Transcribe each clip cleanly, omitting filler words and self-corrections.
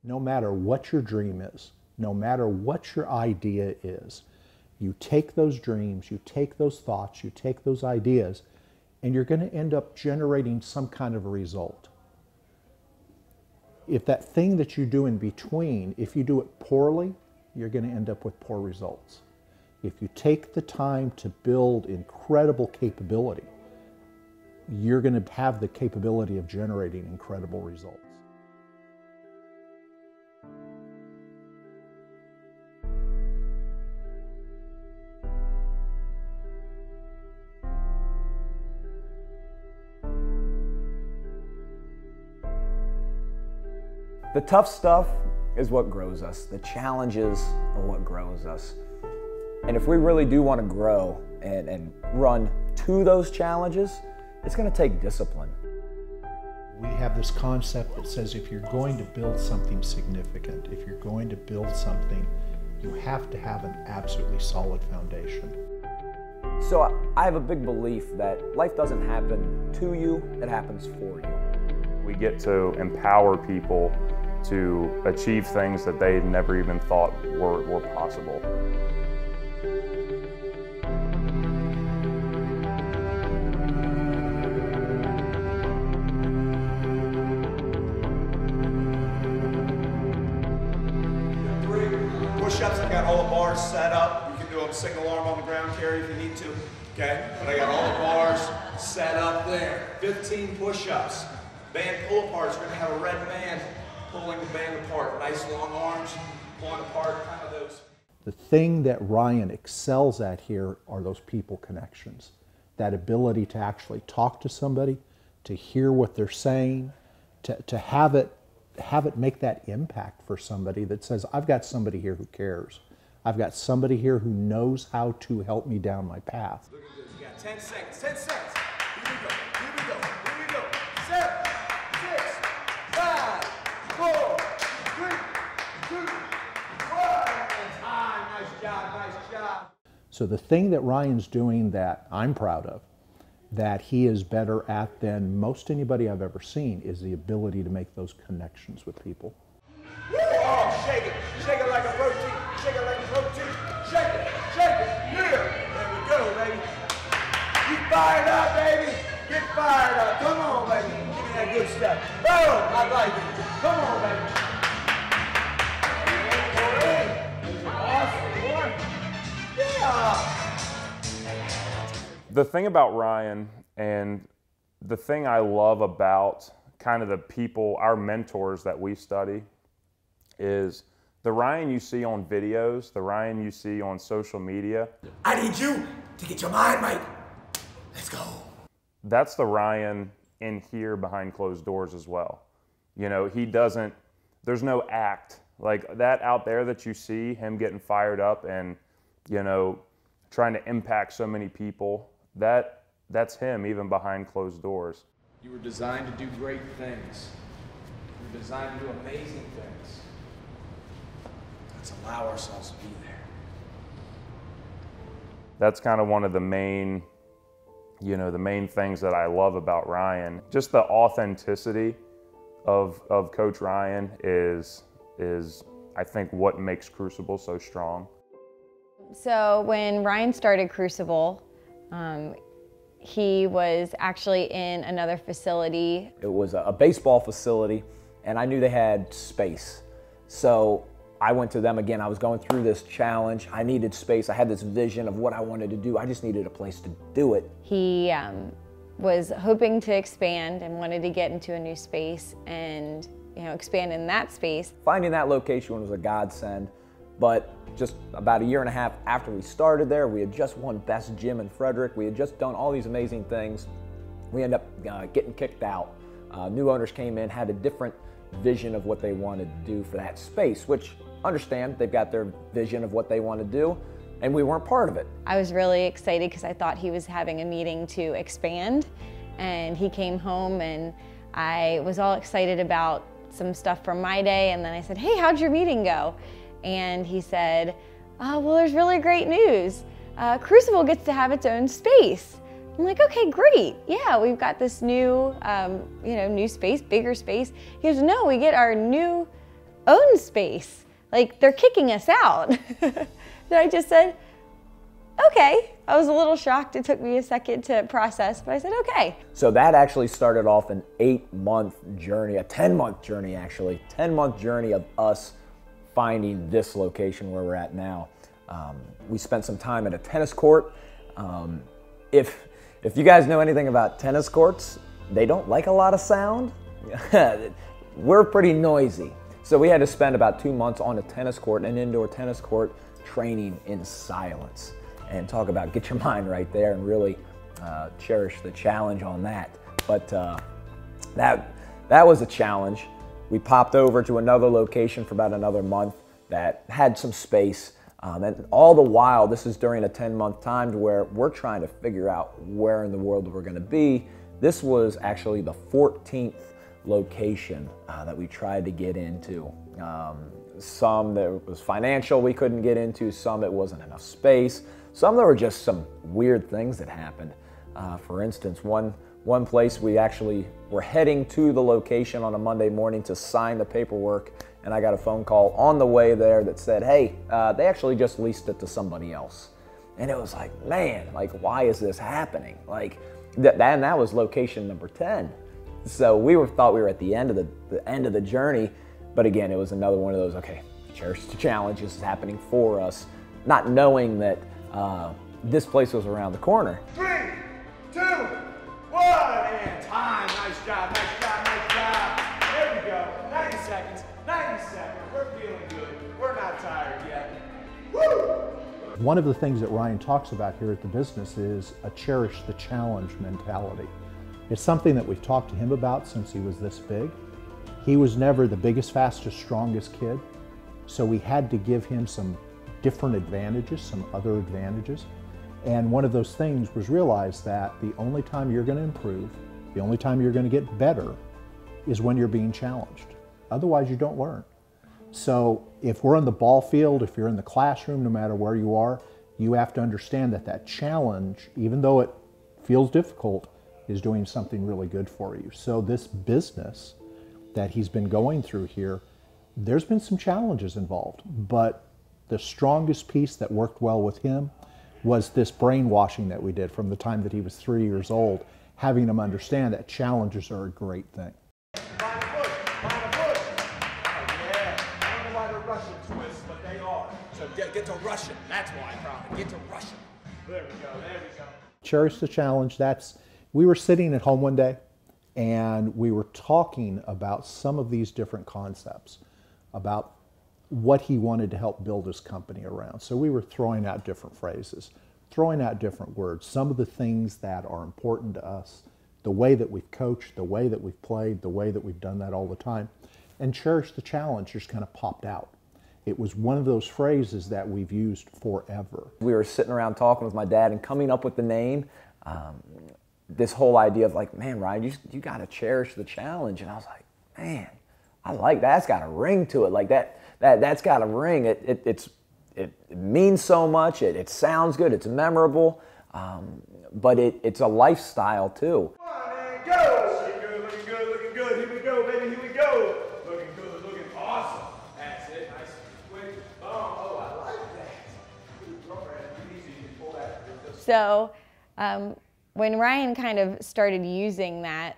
No matter what your dream is, no matter what your idea is, you take those dreams, you take those thoughts, you take those ideas, and you're going to end up generating some kind of a result. If that thing that you do in between, if you do it poorly, you're going to end up with poor results. If you take the time to build incredible capability, you're going to have the capability of generating incredible results. The tough stuff is what grows us. The challenges are what grows us. And if we really do want to grow and run to those challenges, it's going to take discipline. We have this concept that says if you're going to build something significant, if you're going to build something, you have to have an absolutely solid foundation. So I have a big belief that life doesn't happen to you, it happens for you. We get to empower people to achieve things that they never even thought were possible. Push-ups, I've got all the bars set up. You can do a single arm on the ground carry if you need to, okay? But I got all the bars set up there. 15 push-ups. Band pull-aparts, we're gonna have a red band pulling the band apart. Nice long arms, pulling apart, kind of those. The thing that Ryan excels at here are those people connections. That ability to actually talk to somebody, to hear what they're saying, to have it make that impact for somebody that says, I've got somebody here who cares. I've got somebody here who knows how to help me down my path. Look at this, you got 10 seconds, 10 seconds. Here we go, here we go, here we go. 7, 6, 5, 4, 3, 2, 1, and time. Nice job, nice job. So the thing that Ryan's doing that I'm proud of, that he is better at than most anybody I've ever seen, is the ability to make those connections with people. Oh, shake it like a protein, shake it like a protein, shake it, yeah, there we go, baby. Get fired up, baby, get fired up, come on, baby, give me that good stuff. Oh, I like it, come on, baby. Awesome, boy. Yeah. The thing about Ryan, and the thing I love about kind of the people, our mentors that we study, is the Ryan you see on videos, the Ryan you see on social media. I need you to get your mind right. Let's go. That's the Ryan in here behind closed doors as well. You know, he doesn't, there's no act. Like that out there that you see, him getting fired up and, you know, trying to impact so many people, that's him even behind closed doors. You were designed to do great things. You were designed to do amazing things. Let's allow ourselves to be there. That's kind of one of the main, you know, the main things that I love about Ryan. Just the authenticity of Coach Ryan is I think what makes Crucible so strong. So when Ryan started Crucible, he was actually in another facility. It was a baseball facility, and I knew they had space. So I went to them again. I was going through this challenge. I needed space. I had this vision of what I wanted to do. I just needed a place to do it. He was hoping to expand and wanted to get into a new space and, you know, expand in that space. Finding that location was a godsend, but just about a year and a half after we started there, we had just won Best Gym in Frederick. We had just done all these amazing things. We ended up getting kicked out. New owners came in, had a different vision of what they wanted to do for that space, which, understand, they've got their vision of what they want to do, and we weren't part of it. I was really excited because I thought he was having a meeting to expand, and he came home and I was all excited about some stuff from my day, and then I said, hey, how'd your meeting go? And he said, well, there's really great news. Crucible gets to have its own space. I'm like, okay, great. Yeah, we've got this new, new space, bigger space. He goes, no, we get our new own space. Like, they're kicking us out. And I just said, okay. I was a little shocked. It took me a second to process, but I said, okay. So that actually started off an 8-month journey, a 10-month journey actually, 10-month journey of us finding this location where we're at now. We spent some time at a tennis court. If you guys know anything about tennis courts, they don't like a lot of sound. We're pretty noisy. So we had to spend about 2 months on a tennis court, an indoor tennis court, training in silence. And talk about get your mind right there and really cherish the challenge on that. But that was a challenge. We popped over to another location for about another month that had some space. And all the while, this is during a 10-month time to where we're trying to figure out where in the world we're going to be. This was actually the 14th location that we tried to get into. Some that was financial we couldn't get into, some it wasn't enough space, some there were just some weird things that happened. For instance, one place we actually were heading to the location on a Monday morning to sign the paperwork, and I got a phone call on the way there that said, hey, they actually just leased it to somebody else. And it was like, man, like, why is this happening? Like, that was location number 10. So thought we were at the end of the journey, but again, it was another one of those, okay, cherish the challenge, this is happening for us, not knowing that this place was around the corner. 3, 2, 1, and time. Nice job, nice job, nice job. There we go. 90 seconds, 90 seconds. We're feeling good. We're not tired yet. Woo! One of the things that Ryan talks about here at the business is a cherish the challenge mentality. It's something that we've talked to him about since he was this big. He was never the biggest, fastest, strongest kid, so we had to give him some different advantages, some other advantages. And one of those things was realize that the only time you're going to improve, the only time you're going to get better is when you're being challenged. Otherwise, you don't learn. So if we're on the ball field, if you're in the classroom, no matter where you are, you have to understand that that challenge, even though it feels difficult, is doing something really good for you. So this business that he's been going through here, there's been some challenges involved, but the strongest piece that worked well with him was this brainwashing that we did from the time that he was 3 years old, having him understand that challenges are a great thing. Find a push, find a push. Oh, yeah, I don't know why they're Russian twists, but they are. So get to Russian, that's why, probably. Get to Russian. There we go, there we go. Cherish the challenge, we were sitting at home one day and we were talking about some of these different concepts, about what he wanted to help build his company around. So we were throwing out different phrases, throwing out different words, some of the things that are important to us, the way that we've coached, the way that we've played, the way that we've done that all the time. And cherish the challenge just kind of popped out. It was one of those phrases that we've used forever. We were sitting around talking with my dad and coming up with the name. This whole idea of like, man, Ryan, you got to cherish the challenge. And I was like, man, I like that. That's got a ring to it. Like that's got a ring. It means so much. It sounds good. It's memorable. But it's a lifestyle too. Come on, man, go. Looking good, looking good, looking good. Here we go, baby, here we go. Looking good, looking awesome. That's it. Nice and quick. Oh, I like that. Girlfriend, easy. You can pull that. So when Ryan kind of started using that,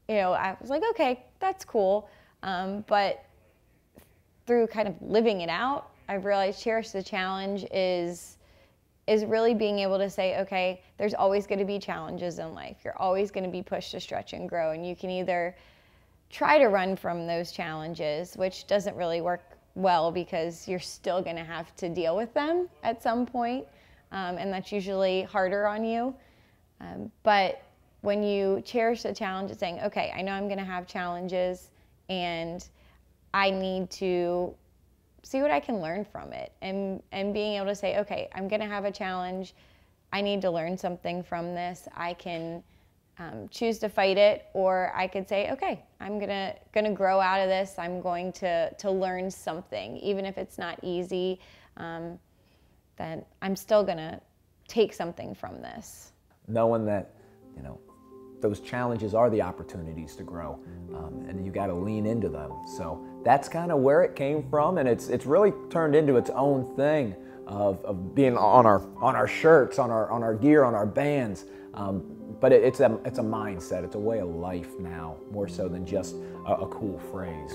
I was like, okay, that's cool. But through kind of living it out, I've realized cherish the challenge is really being able to say, okay, there's always going to be challenges in life. You're always going to be pushed to stretch and grow. And you can either try to run from those challenges, which doesn't really work well because you're still going to have to deal with them at some point. And that's usually harder on you. But when you cherish the challenge of saying, okay, I know I'm going to have challenges and I need to see what I can learn from it. And being able to say, okay, I'm going to have a challenge. I need to learn something from this. I can choose to fight it, or I could say, okay, I'm gonna grow out of this. I'm going to learn something, even if it's not easy. Then I'm still gonna take something from this. Knowing that, those challenges are the opportunities to grow, and you got to lean into them. So that's kind of where it came from, and it's really turned into its own thing of being on our shirts, on our gear, on our bands. But it's a mindset. It's a way of life now, more so than just a cool phrase.